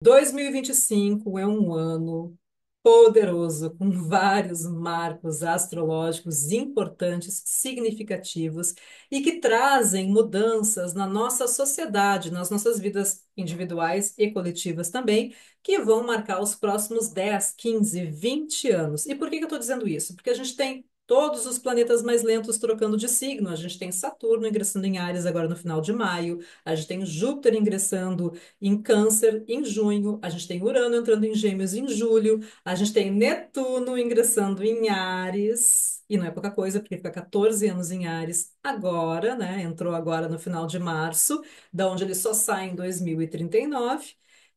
2025 é um ano poderoso, com vários marcos astrológicos importantes, significativos e que trazem mudanças na nossa sociedade, nas nossas vidas individuais e coletivas também, que vão marcar os próximos 10, 15, 20 anos. E por que que eu estou dizendo isso? Porque a gente tem todos os planetas mais lentos trocando de signo. A gente tem Saturno ingressando em Áries agora no final de maio, a gente tem Júpiter ingressando em Câncer em junho, a gente tem Urano entrando em Gêmeos em julho, a gente tem Netuno ingressando em Áries, e não é pouca coisa, porque fica 14 anos em Áries agora, né? Entrou agora no final de março, da onde ele só sai em 2039.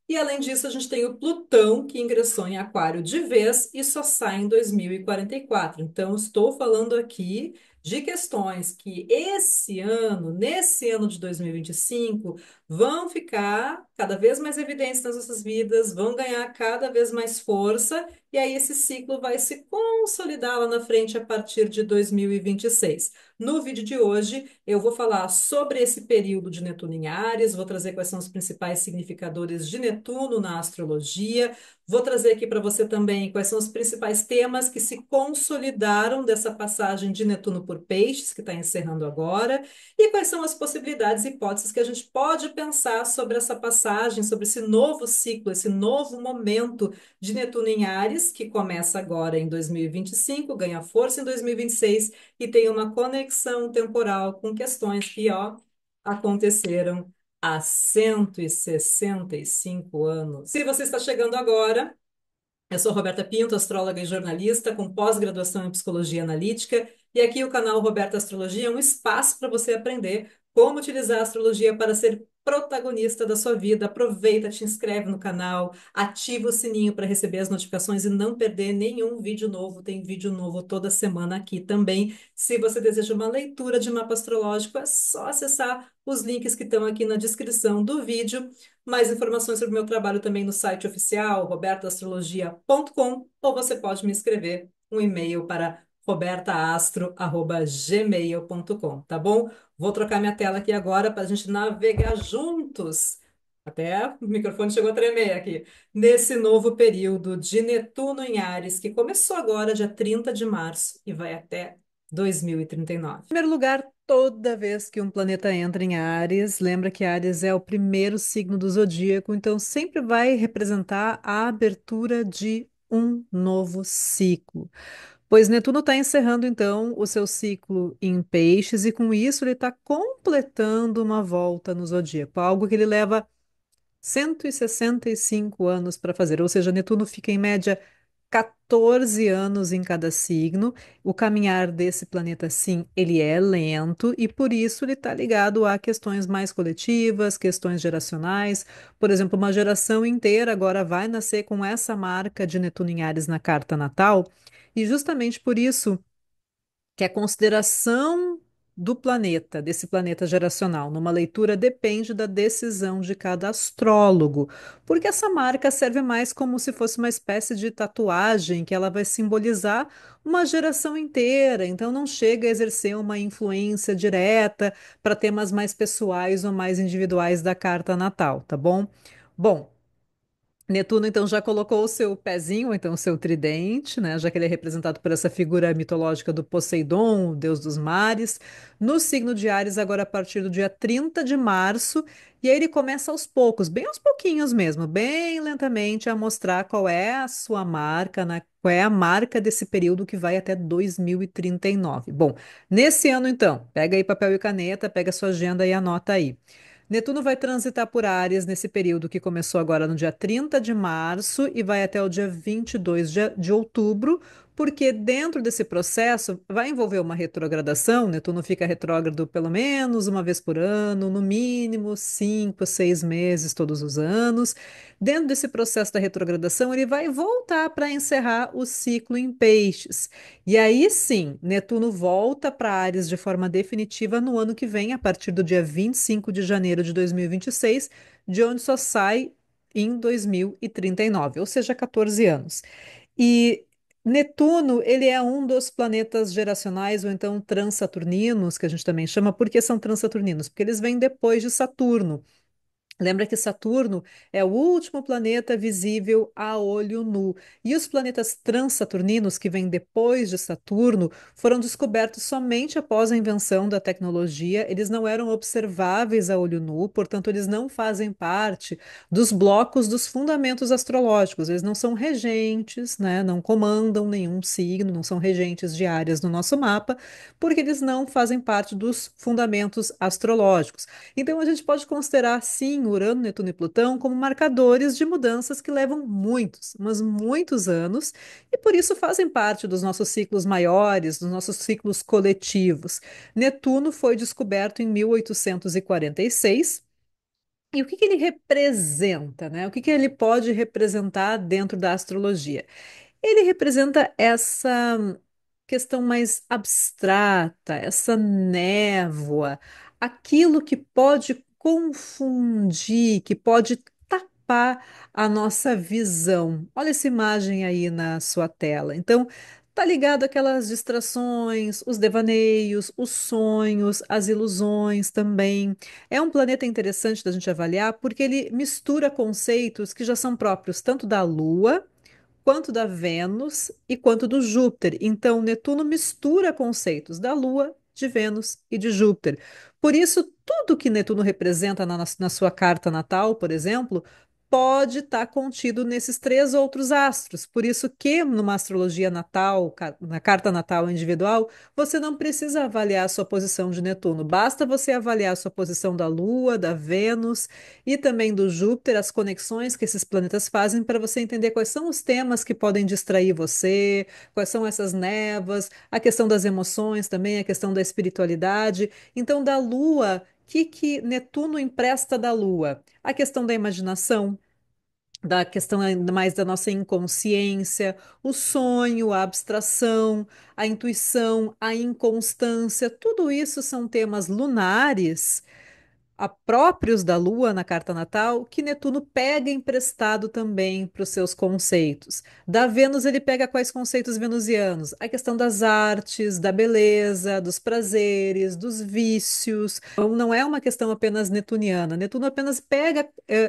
E além disso, a gente tem o Plutão, que ingressou em Aquário de vez e só sai em 2044. Então, estou falando aqui de questões que esse ano, nesse ano de 2025, vão ficar cada vez mais evidentes nas nossas vidas, vão ganhar cada vez mais força, e aí esse ciclo vai se consolidar lá na frente a partir de 2026. No vídeo de hoje, eu vou falar sobre esse período de Netuno em Áries, vou trazer quais são os principais significadores de Netuno na astrologia, vou trazer aqui para você também quais são os principais temas que se consolidaram dessa passagem de Netuno por Peixes, que está encerrando agora, e quais são as possibilidades e hipóteses que a gente pode pensar sobre essa passagem, sobre esse novo ciclo, esse novo momento de Netuno em Áries, que começa agora em 2025, ganha força em 2026 e tem uma conexão temporal com questões que, ó, aconteceram há 165 anos. Se você está chegando agora, eu sou Roberta Pinto, astróloga e jornalista com pós-graduação em psicologia analítica, e aqui o canal Roberta Astrologia é um espaço para você aprender como utilizar a astrologia para ser protagonista da sua vida. Aproveita, te inscreve no canal, ativa o sininho para receber as notificações e não perder nenhum vídeo novo. Tem vídeo novo toda semana aqui também. Se você deseja uma leitura de mapa astrológico, é só acessar os links que estão aqui na descrição do vídeo. Mais informações sobre o meu trabalho também no site oficial, robertoastrologia.com, ou você pode me escrever um e-mail para robertaastro@gmail.com, tá bom? Vou trocar minha tela aqui agora para a gente navegar juntos. Até o microfone chegou a tremer aqui. Nesse novo período de Netuno em Áries, que começou agora, dia 30 de março, e vai até 2039. Em primeiro lugar, toda vez que um planeta entra em Áries, lembra que Áries é o primeiro signo do zodíaco, então sempre vai representar a abertura de um novo ciclo. Pois Netuno está encerrando então o seu ciclo em Peixes e com isso ele está completando uma volta no zodíaco, algo que ele leva 165 anos para fazer, ou seja, Netuno fica em média 14 anos em cada signo. O caminhar desse planeta, sim, ele é lento e por isso ele está ligado a questões mais coletivas, questões geracionais. Por exemplo, uma geração inteira agora vai nascer com essa marca de Netuno em Áries na carta natal e justamente por isso que a consideração do planeta, desse planeta geracional, numa leitura depende da decisão de cada astrólogo, porque essa marca serve mais como se fosse uma espécie de tatuagem que ela vai simbolizar uma geração inteira, então não chega a exercer uma influência direta para temas mais pessoais ou mais individuais da carta natal, tá bom? Bom, Netuno, então, já colocou o seu pezinho, ou então o seu tridente, né? Já que ele é representado por essa figura mitológica do Poseidon, o deus dos mares, no signo de Áries, agora a partir do dia 30 de março, e aí ele começa aos poucos, bem aos pouquinhos mesmo, bem lentamente, a mostrar qual é a sua marca, né? Qual é a marca desse período que vai até 2039. Bom, nesse ano, então, pega aí papel e caneta, pega sua agenda e anota aí. Netuno vai transitar por Áries nesse período que começou agora no dia 30 de março e vai até o dia 22 de outubro, porque dentro desse processo vai envolver uma retrogradação. Netuno fica retrógrado pelo menos uma vez por ano, no mínimo 5, 6 meses todos os anos. Dentro desse processo da retrogradação, ele vai voltar para encerrar o ciclo em Peixes. E aí sim, Netuno volta para Áries de forma definitiva no ano que vem, a partir do dia 25 de janeiro de 2026, de onde só sai em 2039, ou seja, 14 anos. E Netuno, ele é um dos planetas geracionais ou então transaturninos, que a gente também chama. Por que são transaturninos? Porque eles vêm depois de Saturno. Lembra que Saturno é o último planeta visível a olho nu. E os planetas transsaturninos, que vêm depois de Saturno, foram descobertos somente após a invenção da tecnologia. Eles não eram observáveis a olho nu, portanto, eles não fazem parte dos blocos dos fundamentos astrológicos. Eles não são regentes, né? Não comandam nenhum signo, não são regentes de áreas no nosso mapa, porque eles não fazem parte dos fundamentos astrológicos. Então, a gente pode considerar, sim, Urano, Netuno e Plutão como marcadores de mudanças que levam muitos, mas muitos anos, e por isso fazem parte dos nossos ciclos maiores, dos nossos ciclos coletivos. Netuno foi descoberto em 1846. E o que que ele representa, né? O que que ele pode representar dentro da astrologia? Ele representa essa questão mais abstrata, essa névoa, aquilo que pode confundir, que pode tapar a nossa visão. Olha essa imagem aí na sua tela. Então, tá ligado àquelas distrações, os devaneios, os sonhos, as ilusões também. É um planeta interessante da gente avaliar porque ele mistura conceitos que já são próprios tanto da Lua quanto da Vênus e quanto do Júpiter. Então, Netuno mistura conceitos da Lua, de Vênus e de Júpiter. Por isso, tudo que Netuno representa na sua carta natal, por exemplo, pode estar contido nesses três outros astros. Por isso que numa astrologia natal, na carta natal individual, você não precisa avaliar a sua posição de Netuno. Basta você avaliar a sua posição da Lua, da Vênus e também do Júpiter, as conexões que esses planetas fazem para você entender quais são os temas que podem distrair você, quais são essas névoas, a questão das emoções também, a questão da espiritualidade. Então, da Lua, o que Netuno empresta da Lua? A questão da imaginação. Da questão ainda mais da nossa inconsciência, o sonho, a abstração, a intuição, a inconstância, tudo isso são temas lunares a próprios da Lua na carta natal, que Netuno pega emprestado também para os seus conceitos. Da Vênus, ele pega quais conceitos venusianos? A questão das artes, da beleza, dos prazeres, dos vícios. Então, não é uma questão apenas netuniana. Netuno apenas pega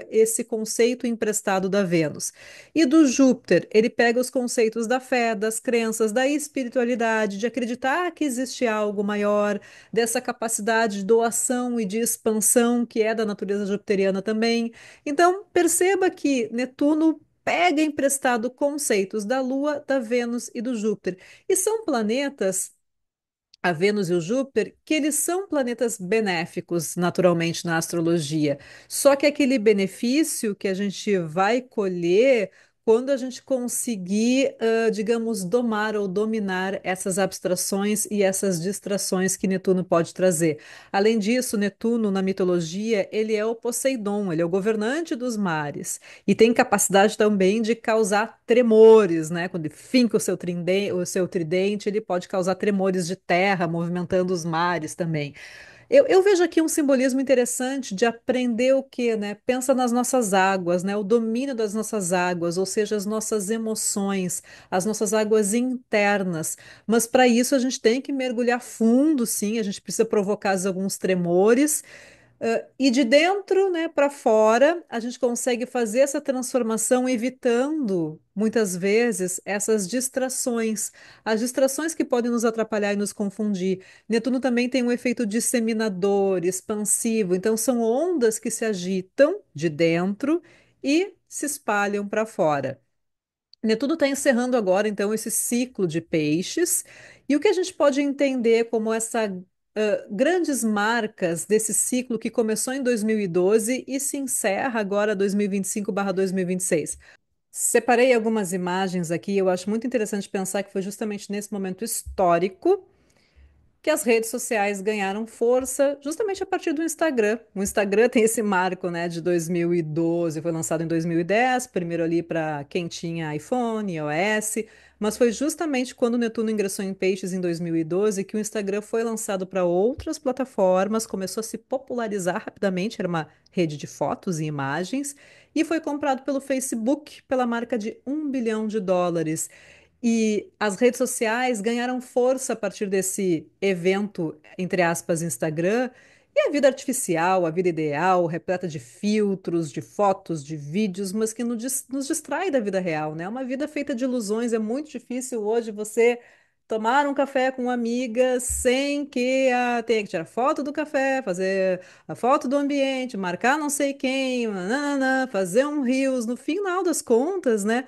esse conceito emprestado da Vênus. E do Júpiter, ele pega os conceitos da fé, das crenças, da espiritualidade, de acreditar que existe algo maior, dessa capacidade de doação e de expansão que é da natureza jupiteriana também. Então, perceba que Netuno pega emprestado conceitos da Lua, da Vênus e do Júpiter. E são planetas a Vênus e o Júpiter, que eles são planetas benéficos naturalmente na astrologia. Só que aquele benefício que a gente vai colher quando a gente conseguir, digamos, domar ou dominar essas abstrações e essas distrações que Netuno pode trazer. Além disso, Netuno, na mitologia, ele é o Poseidon, ele é o governante dos mares e tem capacidade também de causar tremores, né? Quando ele finca o seu tridente, ele pode causar tremores de terra, movimentando os mares também. Eu vejo aqui um simbolismo interessante de aprender o quê, né? Pensa nas nossas águas, né? O domínio das nossas águas, ou seja, as nossas emoções, as nossas águas internas. Mas para isso a gente tem que mergulhar fundo, sim, a gente precisa provocar alguns tremores. E de dentro, né, para fora, a gente consegue fazer essa transformação evitando, muitas vezes, essas distrações. As distrações que podem nos atrapalhar e nos confundir. Netuno também tem um efeito disseminador, expansivo. Então, são ondas que se agitam de dentro e se espalham para fora. Netuno está encerrando agora, então, esse ciclo de peixes. E o que a gente pode entender como essa grandes marcas desse ciclo que começou em 2012 e se encerra agora 2025/2026? Separei algumas imagens aqui. Eu acho muito interessante pensar que foi justamente nesse momento histórico que as redes sociais ganharam força justamente a partir do Instagram. O Instagram tem esse marco, né, de 2012, foi lançado em 2010, primeiro ali para quem tinha iPhone, iOS, mas foi justamente quando o Netuno ingressou em Peixes em 2012 que o Instagram foi lançado para outras plataformas, começou a se popularizar rapidamente, era uma rede de fotos e imagens, e foi comprado pelo Facebook pela marca de US$ 1 bilhão. E as redes sociais ganharam força a partir desse evento, entre aspas, Instagram. E a vida artificial, a vida ideal, repleta de filtros, de fotos, de vídeos, mas que nos distrai da vida real, né? Uma vida feita de ilusões. É muito difícil hoje você tomar um café com uma amiga sem que tenha que tirar foto do café, fazer a foto do ambiente, marcar não sei quem, nananã, fazer um reels. No final das contas, né?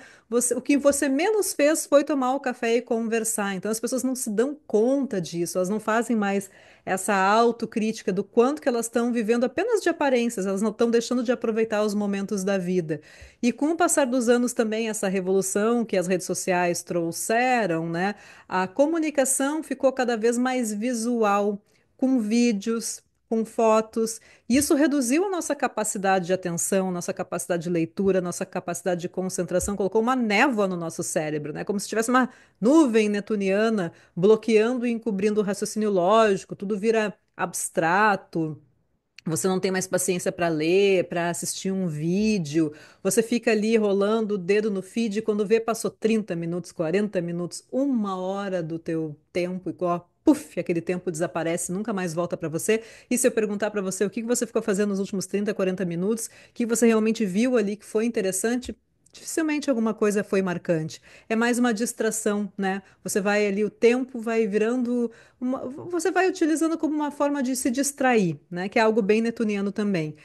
O que você menos fez foi tomar o café e conversar. Então as pessoas não se dão conta disso, elas não fazem mais essa autocrítica do quanto que elas estão vivendo apenas de aparências, elas não estão deixando de aproveitar os momentos da vida. E com o passar dos anos também, essa revolução que as redes sociais trouxeram, né, a comunicação ficou cada vez mais visual, com vídeos, com fotos. E isso reduziu a nossa capacidade de atenção, nossa capacidade de leitura, nossa capacidade de concentração, colocou uma névoa no nosso cérebro, né? Como se tivesse uma nuvem netuniana bloqueando e encobrindo o raciocínio lógico, tudo vira abstrato. Você não tem mais paciência para ler, para assistir um vídeo. Você fica ali rolando o dedo no feed e quando vê, passou 30 minutos, 40 minutos, 1 hora do teu tempo, igual, puf, aquele tempo desaparece, nunca mais volta para você. E se eu perguntar para você o que que você ficou fazendo nos últimos 30, 40 minutos, o que você realmente viu ali que foi interessante, dificilmente alguma coisa foi marcante. É mais uma distração, né? Você vai ali, o tempo vai virando você vai utilizando como uma forma de se distrair, né? Que é algo bem netuniano também.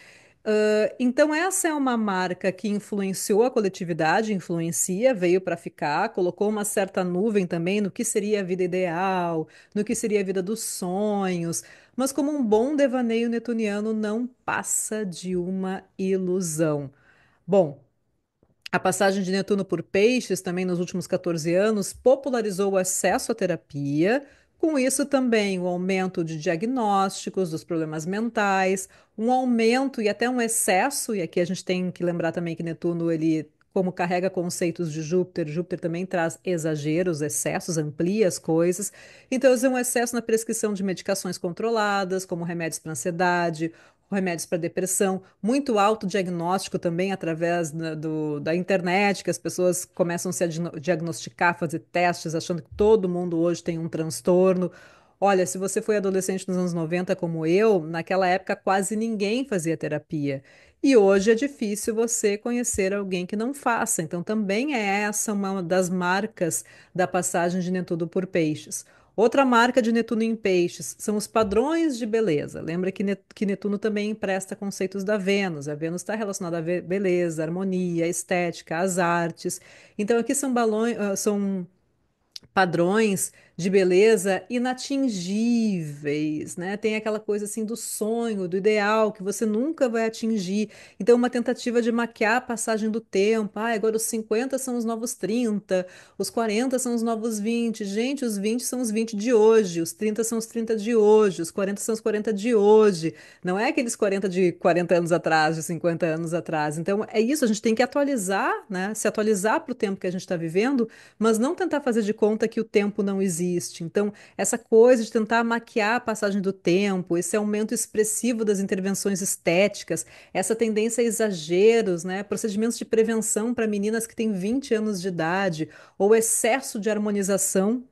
Então, essa é uma marca que influenciou a coletividade, influencia, veio para ficar, colocou uma certa nuvem também no que seria a vida ideal, no que seria a vida dos sonhos, mas como um bom devaneio netuniano não passa de uma ilusão. Bom, a passagem de Netuno por Peixes, também nos últimos 14 anos, popularizou o acesso à terapia. Com isso, também o aumento de diagnósticos dos problemas mentais, um aumento e até um excesso, e aqui a gente tem que lembrar também que Netuno, ele, como carrega conceitos de Júpiter, Júpiter também traz exageros, excessos, amplia as coisas. Então, é um excesso na prescrição de medicações controladas, como remédios para ansiedade, remédios para depressão, muito autodiagnóstico também através da internet, que as pessoas começam a se diagnosticar, fazer testes, achando que todo mundo hoje tem um transtorno. Olha, se você foi adolescente nos anos 90 como eu, naquela época quase ninguém fazia terapia. E hoje é difícil você conhecer alguém que não faça. Então, também é essa uma das marcas da passagem de Netuno por Peixes. Outra marca de Netuno em Peixes são os padrões de beleza. Lembra que Netuno também empresta conceitos da Vênus. A Vênus está relacionada à beleza, harmonia, estética, às artes. Então, aqui são são padrões de beleza inatingíveis, né? Tem aquela coisa assim do sonho, do ideal que você nunca vai atingir. Então, uma tentativa de maquiar a passagem do tempo. Ah, agora os 50 são os novos 30, os 40 são os novos 20. Gente, os 20 são os 20 de hoje, os 30 são os 30 de hoje, os 40 são os 40 de hoje. Não é aqueles 40 de 40 anos atrás, de 50 anos atrás. Então, é isso, a gente tem que atualizar, né? Se atualizar para o tempo que a gente está vivendo, mas não tentar fazer de conta que o tempo não existe. Então, essa coisa de tentar maquiar a passagem do tempo, esse aumento expressivo das intervenções estéticas, essa tendência a exageros, né? Procedimentos de prevenção para meninas que têm 20 anos de idade, ou excesso de harmonização,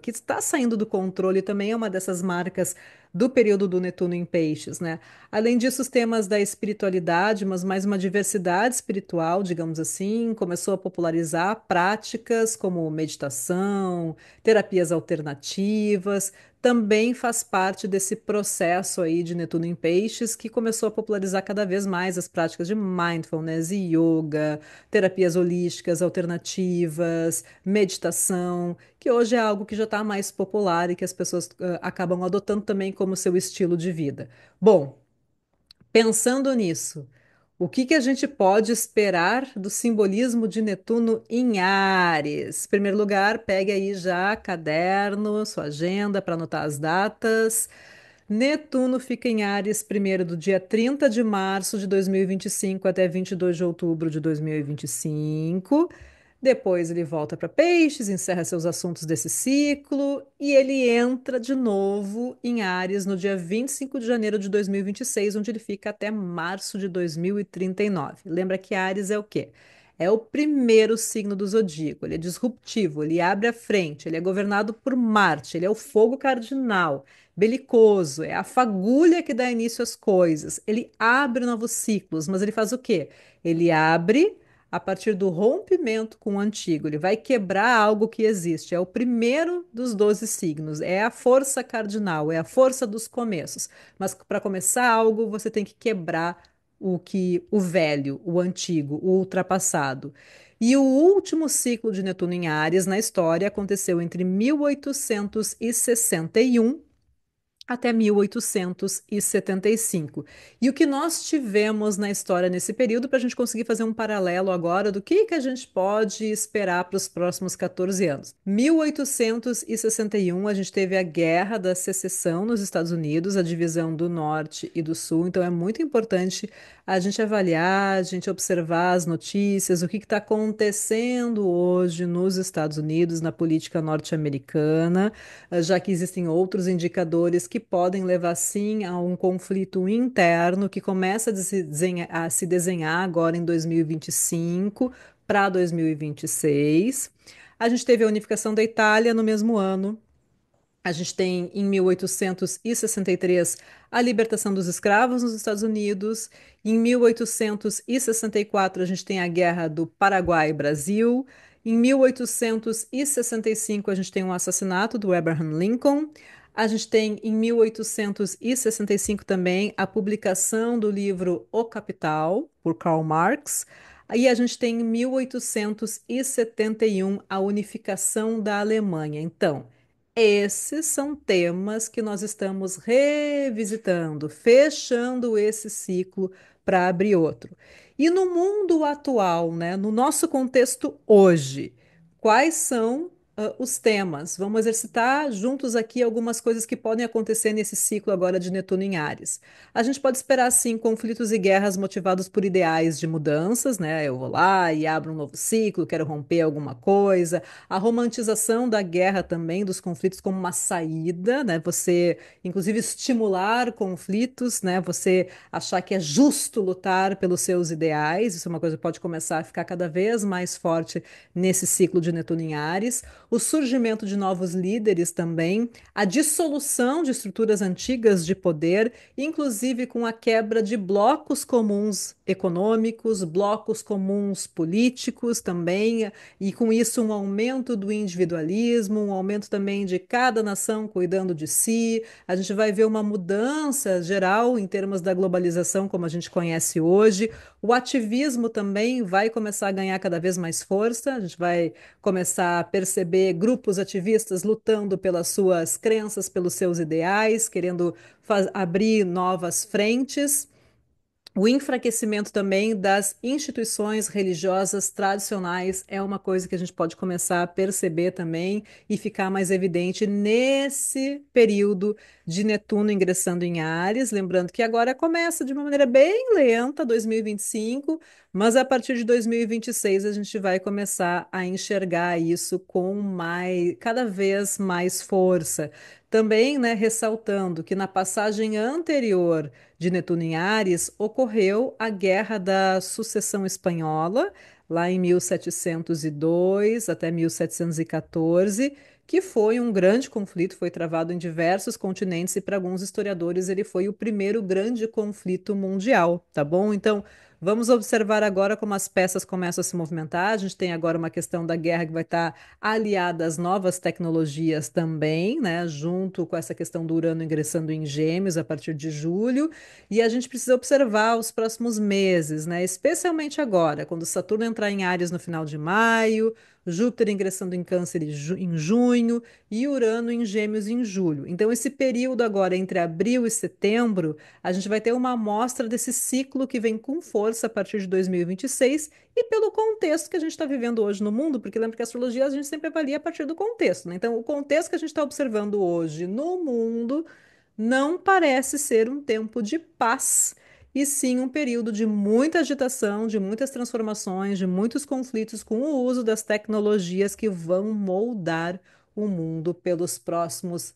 que está saindo do controle, também é uma dessas marcas do período do Netuno em Peixes, né? Além disso, os temas da espiritualidade, mas mais uma diversidade espiritual, digamos assim, começou a popularizar práticas como meditação, terapias alternativas, também faz parte desse processo aí de Netuno em Peixes, que começou a popularizar cada vez mais as práticas de mindfulness e yoga, terapias holísticas alternativas, meditação, que hoje é algo que já está mais popular e que as pessoas acabam adotando também como seu estilo de vida. Bom, pensando nisso, o que que a gente pode esperar do simbolismo de Netuno em Áries? Em primeiro lugar, pegue aí já caderno, sua agenda para anotar as datas. Netuno fica em Áries primeiro do dia 30 de março de 2025 até 22 de outubro de 2025. Depois ele volta para Peixes, encerra seus assuntos desse ciclo e ele entra de novo em Áries no dia 25 de janeiro de 2026, onde ele fica até março de 2039. Lembra que Áries é o quê? É o primeiro signo do zodíaco. Ele é disruptivo, ele abre a frente, ele é governado por Marte, ele é o fogo cardinal, belicoso, é a fagulha que dá início às coisas. Ele abre novos ciclos, mas ele faz o quê? Ele abre a partir do rompimento com o antigo. Ele vai quebrar algo que existe. É o primeiro dos 12 signos. É a força cardinal, é a força dos começos. Mas para começar algo, você tem que quebrar o velho, o antigo, o ultrapassado. E o último ciclo de Netuno em Áries na história aconteceu entre 1861 até 1875. E o que nós tivemos na história nesse período, para a gente conseguir fazer um paralelo agora do que a gente pode esperar para os próximos 14 anos. 1861, a gente teve a Guerra da Secessão nos Estados Unidos, a divisão do Norte e do Sul, então é muito importante a gente avaliar, a gente observar as notícias, o que está acontecendo hoje nos Estados Unidos, na política norte-americana, já que existem outros indicadores que podem levar sim a um conflito interno que começa a se desenhar agora em 2025 para 2026. A gente teve a unificação da Itália no mesmo ano. A gente tem em 1863 a libertação dos escravos nos Estados Unidos. Em 1864 a gente tem a Guerra do Paraguai-Brasil. Em 1865 a gente tem um assassinato do Abraham Lincoln. A gente tem em 1865 também a publicação do livro O Capital, por Karl Marx. Aí a gente tem em 1871 a unificação da Alemanha. Então, esses são temas que nós estamos revisitando, fechando esse ciclo para abrir outro. E no mundo atual, né, no nosso contexto hoje, quais são os temas? Vamos exercitar juntos aqui algumas coisas que podem acontecer nesse ciclo agora de Netuno em Áries. A gente pode esperar, sim, conflitos e guerras motivados por ideais de mudanças, né? Eu vou lá e abro um novo ciclo, quero romper alguma coisa. A romantização da guerra também, dos conflitos como uma saída, né? Você, inclusive, estimular conflitos, né? Você achar que é justo lutar pelos seus ideais. Isso é uma coisa que pode começar a ficar cada vez mais forte nesse ciclo de Netuno em Áries. O surgimento de novos líderes também, a dissolução de estruturas antigas de poder, inclusive com a quebra de blocos comuns econômicos, blocos comuns políticos também, e com isso um aumento do individualismo, um aumento também de cada nação cuidando de si. A gente vai ver uma mudança geral em termos da globalização como a gente conhece hoje. O ativismo também vai começar a ganhar cada vez mais força. A gente vai começar a perceber grupos ativistas lutando pelas suas crenças, pelos seus ideais, querendo abrir novas frentes. O enfraquecimento também das instituições religiosas tradicionais é uma coisa que a gente pode começar a perceber também e ficar mais evidente nesse período de Netuno ingressando em Áries. Lembrando que agora começa de uma maneira bem lenta, 2025, mas a partir de 2026 a gente vai começar a enxergar isso com mais, cada vez mais força. Também, né, ressaltando que na passagem anterior de Netuno em Áries, ocorreu a Guerra da Sucessão Espanhola, lá em 1702 até 1714, que foi um grande conflito, foi travado em diversos continentes e para alguns historiadores ele foi o primeiro grande conflito mundial, tá bom? Então, vamos observar agora como as peças começam a se movimentar. A gente tem agora uma questão da guerra que vai estar aliada às novas tecnologias também, né? Junto com essa questão do Urano ingressando em Gêmeos a partir de julho. E a gente precisa observar os próximos meses, né? Especialmente agora, quando Saturno entrar em Áries no final de maio, Júpiter ingressando em Câncer em junho e Urano em Gêmeos em julho. Então, esse período agora entre abril e setembro, a gente vai ter uma amostra desse ciclo que vem com força a partir de 2026 e pelo contexto que a gente está vivendo hoje no mundo, porque lembra que a astrologia a gente sempre avalia a partir do contexto, né? Então, o contexto que a gente está observando hoje no mundo não parece ser um tempo de paz, e sim um período de muita agitação, de muitas transformações, de muitos conflitos com o uso das tecnologias que vão moldar o mundo pelos próximos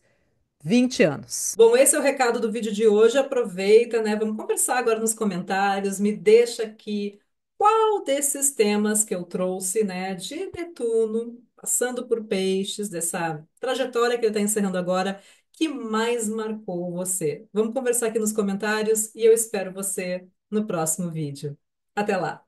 20 anos. Bom, esse é o recado do vídeo de hoje. Aproveita, né? Vamos conversar agora nos comentários. Me deixa aqui qual desses temas que eu trouxe, né, de Netuno, passando por Peixes, dessa trajetória que ele está encerrando agora, que mais marcou você? Vamos conversar aqui nos comentários e eu espero você no próximo vídeo. Até lá!